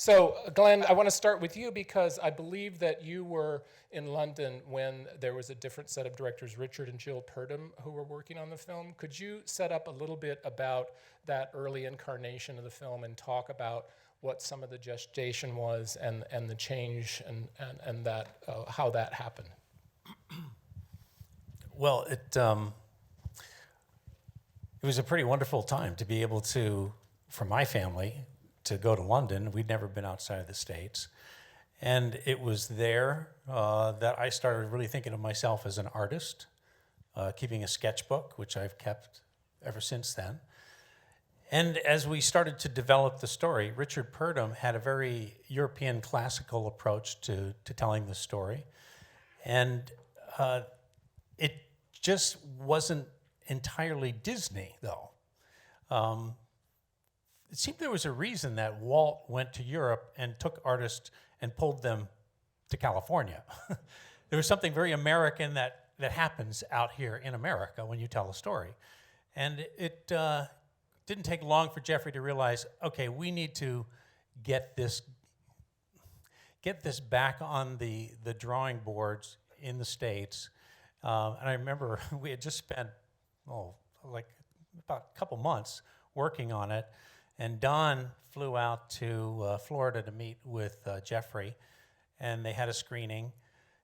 So, Glenn, I want to start with you because I believe that you were in London when there was a different set of directors, Richard and Jill Purdom, who were working on the film. Could you set up a little bit about that early incarnation of the film and talk about what some of the gestation was and the change and that how that happened? Well, it was a pretty wonderful time to be able to, for my family, to go to London. We'd never been outside of the States. And it was there that I started really thinking of myself as an artist, keeping a sketchbook, which I've kept ever since then. And as we started to develop the story, Richard Purdom had a very European classical approach to telling the story. And it just wasn't entirely Disney, though. It seemed there was a reason that Walt went to Europe and took artists and pulled them to California. There was something very American that happens out here in America when you tell a story. And it didn't take long for Jeffrey to realize, okay, we need to get this back on the drawing boards in the States. And I remember we had just spent, like about a couple months working on it. And Don flew out to Florida to meet with Jeffrey, and they had a screening.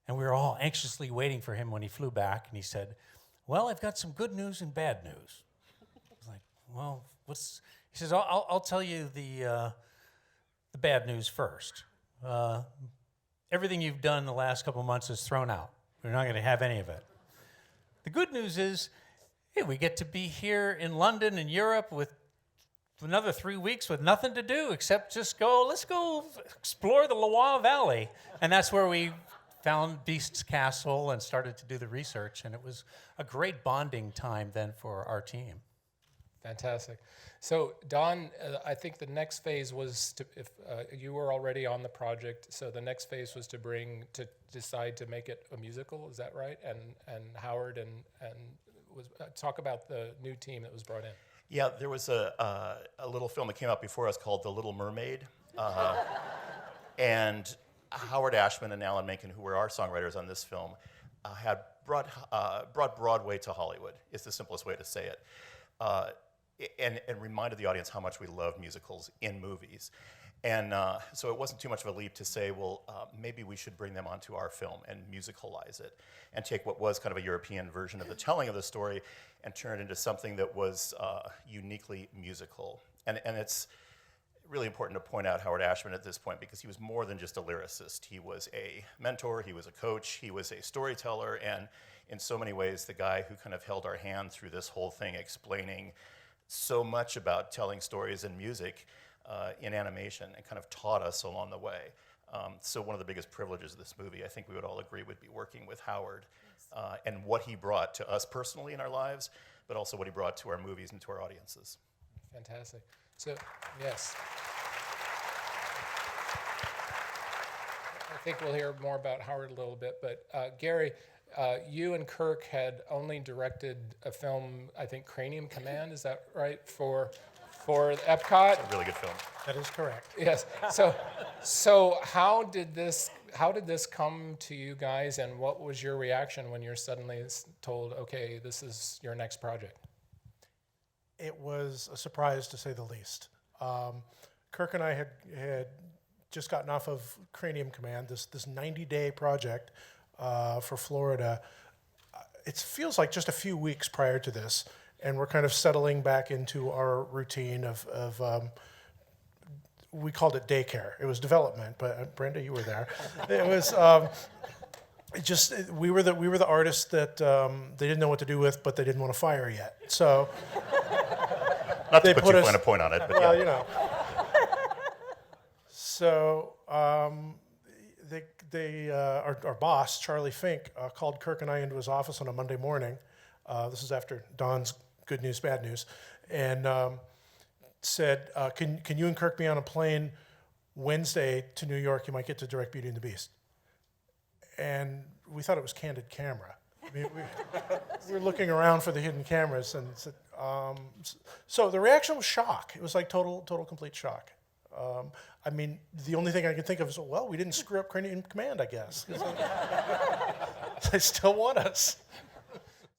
And we were all anxiously waiting for him when he flew back. And he said, well, I've got some good news and bad news. I was like, well, what's... He says, I'll tell you the bad news first. Everything you've done the last couple months is thrown out. We're not going to have any of it. The good news is, hey, we get to be here in London and Europe with another 3 weeks with nothing to do except just let's go explore the Loire Valley. And that's where we found Beast's Castle and started to do the research. And it was a great bonding time then for our team. Fantastic. So, Don, I think the next phase was if you were already on the project, so the next phase was to decide to make it a musical, is that right? And Howard and talk about the new team that was brought in. Yeah, there was a little film that came out before us called The Little Mermaid. And Howard Ashman and Alan Menken, who were our songwriters on this film, had brought Broadway to Hollywood, is the simplest way to say it. And reminded the audience how much we love musicals in movies. And so it wasn't too much of a leap to say, well, maybe we should bring them onto our film and musicalize it and take what was kind of a European version of the telling of the story and turn it into something that was uniquely musical. And it's really important to point out Howard Ashman at this point because he was more than just a lyricist. He was a mentor, he was a coach, he was a storyteller, and in so many ways the guy who kind of held our hand through this whole thing, explaining so much about telling stories in music in animation and kind of taught us along the way. So one of the biggest privileges of this movie, I think we would all agree, would be working with Howard and what he brought to us personally in our lives, but also what he brought to our movies and to our audiences. Fantastic. So, yes. I think we'll hear more about Howard a little bit, but Gary, you and Kirk had only directed a film, I think Cranium Command, is that right, for Epcot? A really good film. That is correct. Yes. So how did this come to you guys, and what was your reaction when you're suddenly told, okay, this is your next project? It was a surprise, to say the least. Kirk and I had just gotten off of Cranium Command, this 90-day project for Florida. It feels like just a few weeks prior to this, and we're kind of settling back into our routine of we called it daycare. It was development, but Brenda, you were there. It was we were the artists that they didn't know what to do with, but they didn't want to fire yet. So not to put too fine a point on it, but well, yeah. You know. So our boss, Charlie Fink, called Kirk and I into his office on a Monday morning. This is after Don's Good News, Bad News, and said, can you and Kirk be on a plane Wednesday to New York? You might get to direct Beauty and the Beast. And we thought it was Candid Camera. I mean, we were looking around for the hidden cameras, and said, so the reaction was shock. It was like total complete shock. I mean, the only thing I can think of is, well, we didn't screw up Cranium Command, I guess. They still want us.